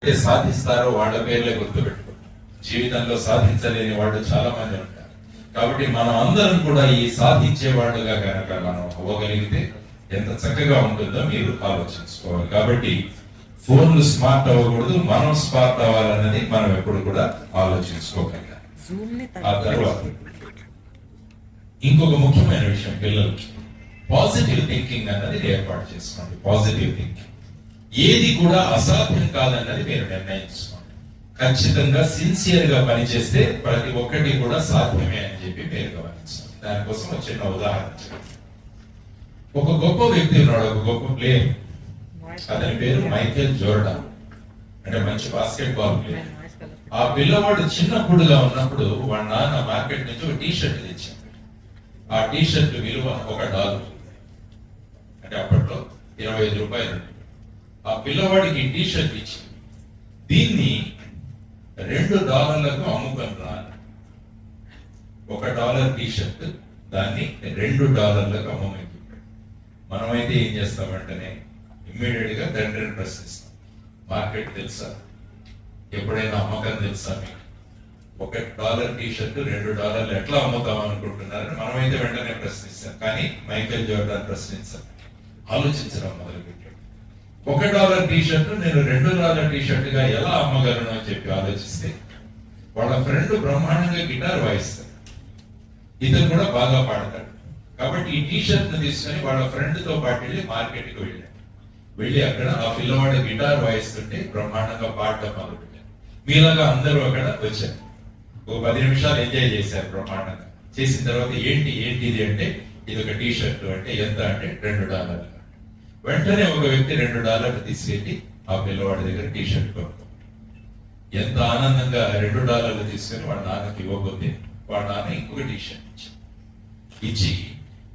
సాధిస్తారో వాళ్ళ పేర్లే గుర్తుపెట్టుకో. జీవితంలో సాధించలేని వాళ్ళు చాలా మంది ఉంటారు. కాబట్టి మనం అందరం కూడా ఈ సాధించే వాళ్ళుగా కనుక మనం అవ్వగలిగితే ఎంత చక్కగా ఉంటుందో మీరు ఆలోచించుకోవాలి. కాబట్టి ఫోన్లు స్మార్ట్ అవ్వకూడదు, మనం స్మార్ట్ అవ్వాలన్నది మనం ఎప్పుడు కూడా ఆలోచించుకోగలగాలి. ఆ తర్వాత ఇంకొక ముఖ్యమైన విషయం, పిల్లలకి పాజిటివ్ థింకింగ్ అన్నది ఏర్పాటు చేసుకోండి. పాజిటివ్ థింకింగ్ ఏది కూడా అసాధ్యం కాదన్నది మీరు నిర్ణయించుకోండి. ఖచ్చితంగా సిన్సియర్ గా పనిచేస్తే ప్రతి ఒక్కటి కూడా సాధ్యమే అని చెప్పి మీరు గమనించాలి. దానికోసం ఒక చిన్న ఉదాహరణ చెప్పండి. ఒక గొప్ప వ్యక్తి ఉన్నాడు, ఒక గొప్ప ప్లేయర్. అతని పేరు మైకేల్ జోర్డాన్. అంటే మంచి బాస్కెట్ బాల్ ప్లేయర్. ఆ పిల్లవాడు చిన్నప్పుడుగా ఉన్నప్పుడు వాడి నాన్న మార్కెట్ నుంచి ఒక టీ షర్ట్ తెచ్చాడు. ఆ టీ షర్ట్ విలువ $1. అంటే అప్పట్లో 25 రూపాయలు. ఆ పిల్లవాడికి టీ షర్ట్ ఇచ్చి దీన్ని $2 అమ్ముకొని రా. $1 టీ షర్ట్, దాన్ని $2 అమ్మమని చెప్పాడు. మనమైతే ఏం చేస్తామంటేనే ఇమ్మీడియట్ గా తండ్రిని ప్రశ్నిస్తాం. మార్కెట్ తెలుసా? ఎప్పుడైనా అమ్మకం తెలుసా మీకు? $1 టీ షర్ట్ $2 ఎట్లా అమ్ముతాం అనుకుంటున్నారని మనమైతే వెంటనే ప్రశ్నిస్తాం. కానీ మైకేల్ జోర్డాన్ ప్రశ్నించాం, ఆలోచించడం మొదలుపెట్టాడు. $1 టీ షర్ట్ నేను $2 టీ షర్ట్ గా ఎలా అమ్మగలను అని చెప్పి ఆలోచిస్తే వాళ్ళ ఫ్రెండ్ బ్రహ్మాండంగా గిటార్ వాయిస్తాడు, ఇతను కూడా బాగా పాడతాడు. కాబట్టి ఈ టీ షర్ట్ ను తీసుకొని వాళ్ళ ఫ్రెండ్ తో పాటు వెళ్ళి మార్కెట్ కి వెళ్ళి అక్కడ ఆ పిల్లవాడు గిటార్ వాయిస్తుంటే బ్రహ్మాండంగా పాడటం మొదలుపెట్టారు. మీలాగా అందరూ అక్కడ వచ్చారు. ఒక 10 నిమిషాలు ఎంజాయ్ చేశారు బ్రహ్మాండంగా. చేసిన తర్వాత ఏంటిది అంటే ఇది ఒక టీ షర్ట్. అంటే ఎంత అంటే $2. వెంటనే ఒక వ్యక్తి $2 తీసుకెళ్ళి ఆ పిల్లవాడి దగ్గర టీ షర్ట్ కొనుక్కో. ఎంత ఆనందంగా $2 తీసుకొని వాళ్ళ నాన్నకి ఇవ్వబోతే వాళ్ళ నాన్న ఇంకొక టీ షర్ట్ ఇచ్చి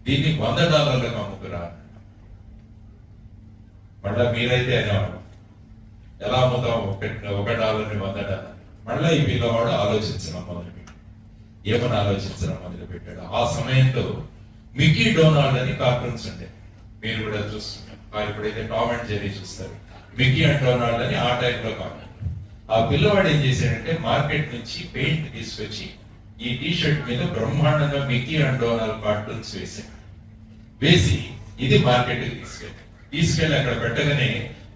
దీన్ని $100 అమ్ముకురా. మళ్ళా మీరైతే అనేవాడు, ఎలా అమ్ముతాం $1 $100? మళ్ళా ఈ పిల్లవాడు ఆలోచించడం మొదలుపెట్టాడు. ఏమని ఆలోచించడం మొదలుపెట్టాడు? ఆ సమయంలో మిక్కీ డొనాల్డ్ అని కార్టూన్స్ ఉండే, మీరు కూడా చూస్తున్నారు. ఇప్పుడైతే టామ్ అండ్ జెర్రీ చూస్తారు. మిక్కీ అండ్ డొనాల్డ్ అని ఆ టైంలో కార్టూన్. ఆ పిల్లవాడు ఏం చేశాడంటే మార్కెట్ నుంచి పెయింట్ తీసుకొచ్చి ఈ టీ షర్ట్ మీద బ్రహ్మాండంగా మిక్కీ అండ్ డొనాల్డ్ కార్టూన్స్ వేసి ఇది మార్కెట్ కి తీసుకెళ్ళి అక్కడ పెట్టగానే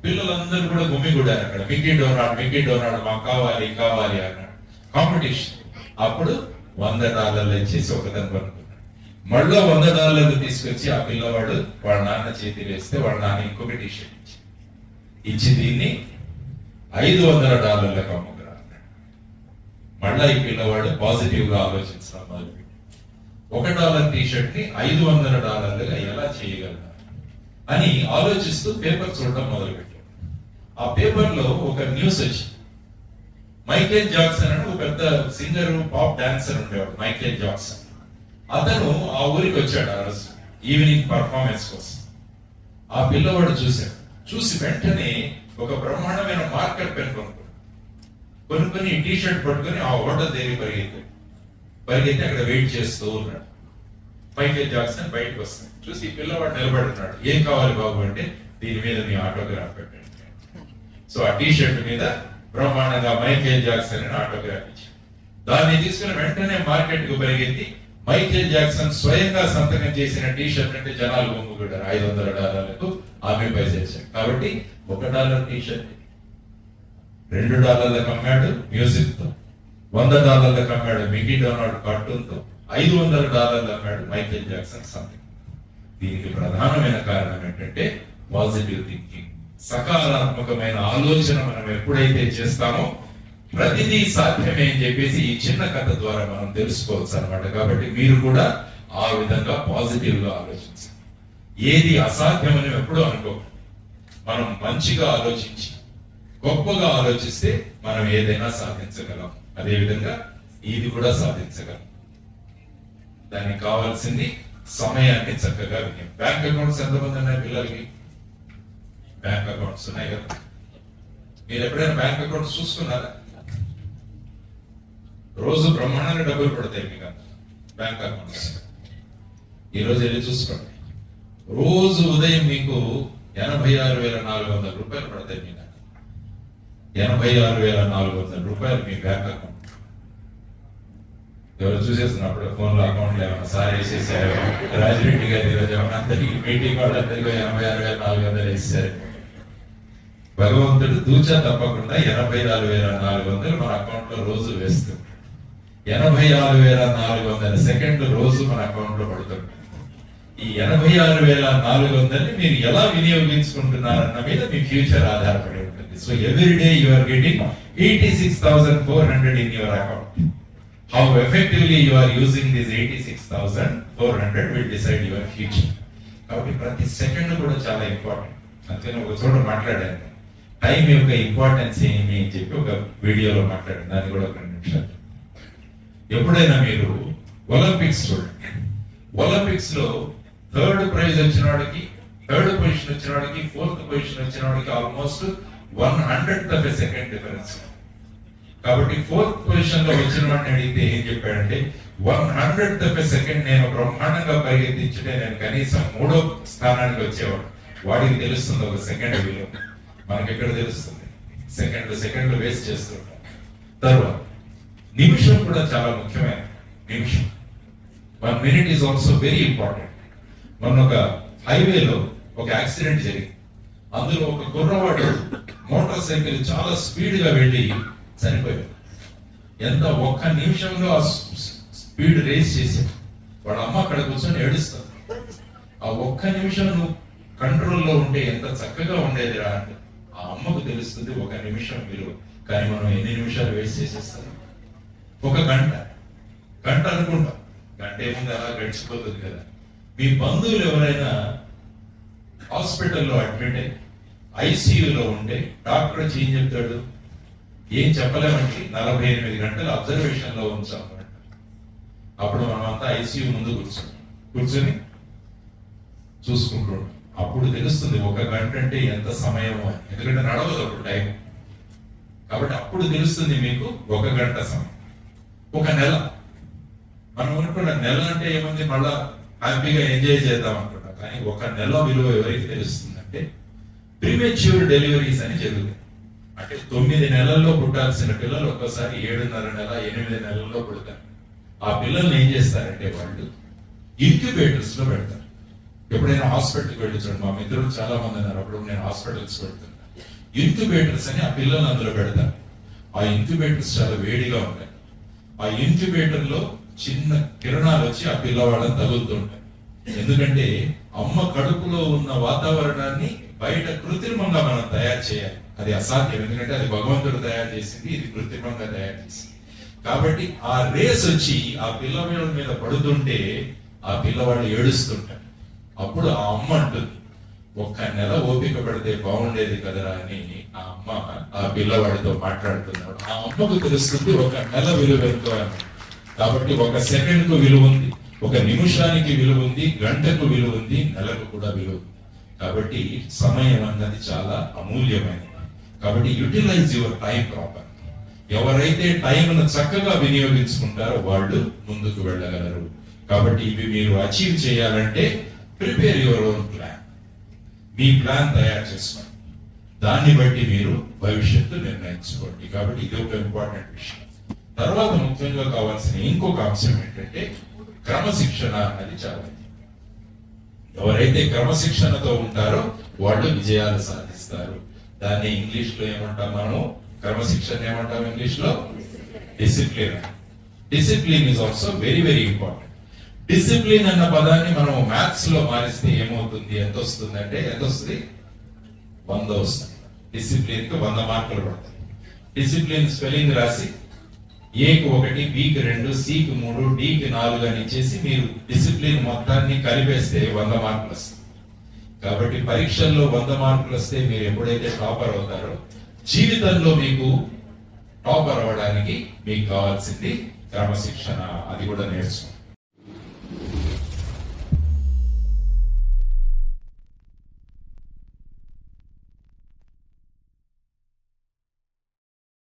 పిల్లలందరూ కూడా గుమిగూడారు. అక్కడ మిక్కీ డొనాల్డ్ మాకు కావాలి అన్నాడు. కాంపిటీషన్. అప్పుడు $100 ఇచ్చేసి ఒకదాన్ని కొనుక్కున్నాడు. మళ్ళీ $100 తీసుకొచ్చి ఆ పిల్లవాడు వాళ్ళ నాన్న చేతి వేస్తే వాళ్ళ నాన్న ఇంకొక టీ షర్ట్ ఇచ్చి దీన్ని $500 అమ్ముకురా అన్నాడు. మళ్ళా ఈ పిల్లవాడు పాజిటివ్ గా ఆలోచించడం మొదలుపెట్టి $1 టీ షర్ట్ ని $500 ఎలా చేయగలరు అని ఆలోచిస్తూ పేపర్ చూడటం మొదలుపెట్టాడు. ఆ పేపర్ లో ఒక న్యూస్ వచ్చింది. మైకేల్ జాక్సన్ అని ఒక పెద్ద సింగర్, పాప్ డాన్సర్ ఉండేవాడు మైకేల్ జాక్సన్. అతను ఆ ఊరికి వచ్చాడు ఆ రోజు ఈవినింగ్ పర్ఫార్మెన్స్ కోసం. ఆ పిల్లవాడు చూసి వెంటనే ఒక బ్రహ్మాండమైన మార్కర్ పెన్ కొనుక్కొని టీ షర్ట్ పట్టుకొని ఆ హోటల్ దగ్గర పరిగెత్తి అక్కడ వెయిట్ చేస్తూ ఉన్నాడు. మైకేల్ జాక్సన్ బయటకు వస్తాడు. చూసి పిల్లవాడు నిలబడుతున్నాడు. ఏం కావాలి బాబు అంటే దీని మీద మీ ఆటోగ్రాఫ్ పెట్టండి. సో ఆ టీ షర్ట్ మీద బ్రహ్మాండంగా మైకేల్ జాక్సన్ అని ఆటోగ్రాఫ్ ఇచ్చాడు. దాన్ని తీసుకుని వెంటనే మార్కెట్ కు పరిగెత్తి మైకేల్ జాక్సన్ స్వయంగా సంతకం చేసిన టీ షర్ట్ అంటే జనాలు గుమ్ముగూడారు. $500 ఆమె పైసేసాడు. కాబట్టి $1 టీ షర్ట్ $2 అమ్మాడు మ్యూజిక్ తో, $100 అమ్మాడు మిక్కీ డొనాల్డ్ కార్టూన్ తో, $500 అమ్మాడు మైకేల్ జాక్సన్ సంతకం. దీనికి ప్రధానమైన కారణం ఏంటంటే పాజిటివ్ థింకింగ్. సకారాత్మకమైన ఆలోచన మనం ఎప్పుడైతే చేస్తామో ప్రతిదీ సాధ్యమే అని చెప్పేసి ఈ చిన్న కథ ద్వారా మనం తెలుసుకోవచ్చు అనమాట. కాబట్టి మీరు కూడా ఆ విధంగా పాజిటివ్ గా ఆలోచించాలి. ఏది అసాధ్యమని ఎప్పుడూ అనుకో. మనం మంచిగా ఆలోచించి గొప్పగా ఆలోచిస్తే మనం ఏదైనా సాధించగలం. అదేవిధంగా ఇది కూడా సాధించగలం. దానికి కావాల్సింది సమయాన్ని చక్కగా వినియోగం. బ్యాంక్ అకౌంట్స్ ఎంతమంది ఉన్నాయి పిల్లలకి? బ్యాంక్ అకౌంట్స్ ఉన్నాయి కదా. మీరు ఎప్పుడైనా బ్యాంక్ అకౌంట్స్ చూసుకున్నారా? రోజు బ్రహ్మాండంగా డబ్బులు పడతాయి మీకు బ్యాంక్ అకౌంట్స్. ఈరోజు వెళ్ళి చూసుకోండి. రోజు ఉదయం మీకు 86,400 రూపాయలు పడతాయి మీకు. 86,400 రూపాయలు మీ బ్యాంక్ అకౌంట్. ఎవరు చూసేస్తున్నప్పుడు ఫోన్లో అకౌంట్లు ఏమైనా సార్ వేసేసారు, రాజిరెడ్డి గారు ఈరోజు ఏమైనా అందరికీ మీటింగ్ వాళ్ళందరికీ 86,400 వేసారు. భగవంతుడు దూచా తప్పకుండా 84,400 మన అకౌంట్ లో రోజు వేస్తుంది. 84,400 సెకండ్లు రోజు మన అకౌంట్ లో పడుతుంది. ఈ 86,400 మీరు ఎలా వినియోగించుకుంటున్నారన్న మీద మీ ఫ్యూచర్ ఆధారపడి ఉంటుంది. So every day you are getting 86,400 in your account. How effectively you are using this 86,400 will decide your future. కాబట్టి ప్రతి సెకండ్ కూడా చాలా ఇంపార్టెంట్. అందుకని ఒక చోట మాట్లాడాను, టైం యొక్క ఇంపార్టెన్స్ ఏమి అని చెప్పి ఒక వీడియోలో మాట్లాడాను. దాన్ని కూడా ఒక 2 నిమిషాలు. ఎప్పుడైనా మీరు ఒలింపిక్స్ చూడండి. ఒలింపిక్స్ లో థర్డ్ ప్రైజ్ వచ్చిన వాడికి, థర్డ్ పొజిషన్ వచ్చిన వాడికి, ఫోర్త్ పొజిషన్ వచ్చిన వాడికి almost 100th of a second difference. కాబట్టి ఫోర్త్ పొజిషన్ లో వచ్చిన వాడిని అడిగితే ఏం చెప్పాడంటే 100th of a second నేను బ్రహ్మాండంగా పరిగెత్తించుంటే నేను కనీసం 3వ స్థానానికి వచ్చేవాడు. వాడికి తెలుస్తుంది ఒక సెకండ్ విలువ, మనకి ఎక్కడ తెలుస్తుంది? సెకండ్లు వేస్ట్ చేస్తుంటాం. తర్వాత నిమిషం కూడా చాలా ముఖ్యమైన నిమిషం. 1 minute is also very important. మొన్న ఒక హైవేలో ఒక యాక్సిడెంట్ జరిగింది. అందులో ఒక కుర్రవాడు మోటార్ సైకిల్ చాలా స్పీడ్ గా వెళ్ళి చనిపోయాడు. ఎంత 1 నిమిషంలో ఆ స్పీడ్ రేస్ చేశాడు. వాళ్ళ అమ్మ అక్కడ కూర్చొని ఏడుస్తాడు. ఆ 1 నిమిషం నువ్వు కంట్రోల్లో ఉంటే ఎంత చక్కగా ఉండేదిరా అంటే ఆ అమ్మకు తెలుస్తుంది 1 నిమిషం విలువ. కానీ మనం ఎన్ని నిమిషాలు వేస్ట్ చేసేస్తాం? 1 గంట అనుకుంటాం. గంట ఏముంది, అలా గడిచిపోతుంది కదా. మీ బంధువులు ఎవరైనా హాస్పిటల్లో అడ్మిట్ అయ్యి ఐసీయూలో ఉంటే డాక్టర్ వచ్చి ఏం చెప్తాడు? ఏం చెప్పలేమంటే 48 గంటలు అబ్జర్వేషన్ లో ఉంచాము. అప్పుడు మనం అంతా ఐసీయూ ముందు కూర్చొని చూసుకుంటాం. అప్పుడు తెలుస్తుంది 1 గంట అంటే ఎంత సమయమో అని. ఎందుకంటే నడవదు అప్పుడు టైం. కాబట్టి అప్పుడు తెలుస్తుంది మీకు 1 గంట సమయం. 1 నెల మనం అనుకున్న నెల అంటే ఏముంది, మళ్ళా హ్యాపీగా ఎంజాయ్ చేద్దాం అనుకుంటాం. కానీ 1 నెల విలువ ఎవరికి తెలుస్తుందంటే ప్రీమెచ్యూర్ డెలివరీస్ అని జరుగుతుంది. అంటే 9 నెలల్లో పుట్టాల్సిన పిల్లలు ఒక్కోసారి 7.5 నెల 8 నెలల్లో పుడతారు. ఆ పిల్లల్ని ఏం చేస్తారంటే వాళ్ళు ఇంక్యుబేటర్స్ లో పెడతారు. ఎప్పుడైనా హాస్పిటల్కి వెళ్ళి చూడండి, మా మిత్రులు చాలా మంది ఉన్నారు, అప్పుడు నేను హాస్పిటల్స్ పెడుతున్నా. ఇంక్యుబేటర్స్ అని ఆ పిల్లల్ని అందులో పెడతారు. ఆ ఇంక్యుబేటర్స్ చాలా వేడిగా ఉంటాయి. ఆ ఇంక్యుబేటర్ లో చిన్న కిరణాలు వచ్చి ఆ పిల్లవాళ్ళని తగులుతుంటాయి. ఎందుకంటే అమ్మ కడుపులో ఉన్న వాతావరణాన్ని బయట కృత్రిమంగా మనం తయారు చేయాలి. అది అసాధ్యం. ఎందుకంటే అది భగవంతుడు తయారు చేసింది, ఇది కృత్రిమంగా తయారు చేసింది. కాబట్టి ఆ రేస్ వచ్చి ఆ పిల్లవాళ్ళ మీద పడుతుంటే ఆ పిల్లవాళ్ళు ఏడుస్తుంటారు. అప్పుడు ఆ అమ్మ అంటుంది, 1 నెల ఓపిక పడితే బాగుండేది కదరా అని ఆ అమ్మ ఆ పిల్లవాడితో మాట్లాడుతున్నాడు. ఆ అమ్మకు తెలుస్తుంది 1 నెల విలువ ఎంతో అని. కాబట్టి 1 సెకండ్కు విలువ ఉంది, 1 నిమిషానికి విలువ ఉంది, గంటకు విలువ ఉంది, నెలకు కూడా విలువ ఉంది. కాబట్టి సమయం అన్నది చాలా అమూల్యమైనది. కాబట్టి యూటిలైజ్ యువర్ టైం ప్రాపర్. ఎవరైతే టైంను చక్కగా వినియోగించుకుంటారో వాళ్ళు ముందుకు వెళ్ళగలరు. కాబట్టి ఇవి మీరు అచీవ్ చేయాలంటే prepare your own plan. Me plan తయారు చేసుకోండి, దాన్ని బట్టి మీరు భవిష్యత్తు నిర్ణయించుకోండి. కాబట్టి ఇది ఒక ఇంపార్టెంట్ విషయం. తర్వాత ముఖ్యంగా కావాల్సిన ఇంకొక అంశం ఏంటంటే క్రమశిక్షణ అనేది చాలా. ఎవరైతే క్రమశిక్షణతో ఉంటారో వాళ్ళు విజయాలు సాధిస్తారు. దాన్ని ఇంగ్లీష్ లో ఏమంటాం మనము? క్రమశిక్షణ ఏమంటాం ఇంగ్లీష్ లో? Discipline. Discipline is also very very important. Discipline అన్న పదాన్ని మనం మ్యాథ్స్ లో మారిస్తే ఏమవుతుంది? ఎంత వస్తుంది అంటే ఎంత వస్తుంది? 100 వస్తుంది. డిసిప్లిన్ కి 100 మార్కులు పడతాయి. డిసిప్లిన్ స్పెల్లింగ్ రాసి ఏకి 1, బికి 2, సికి 3, డికి 4 అని ఇచ్చేసి మీరు డిసిప్లిన్ మొత్తాన్ని కలిపేస్తే 100 మార్కులు వస్తాయి. కాబట్టి పరీక్షల్లో 100 మార్కులు వస్తే మీరు ఎప్పుడైతే టాపర్ అవుతారో జీవితంలో మీకు టాపర్ అవ్వడానికి మీకు కావాల్సింది క్రమశిక్షణ. అది కూడా నేర్చుకోండి.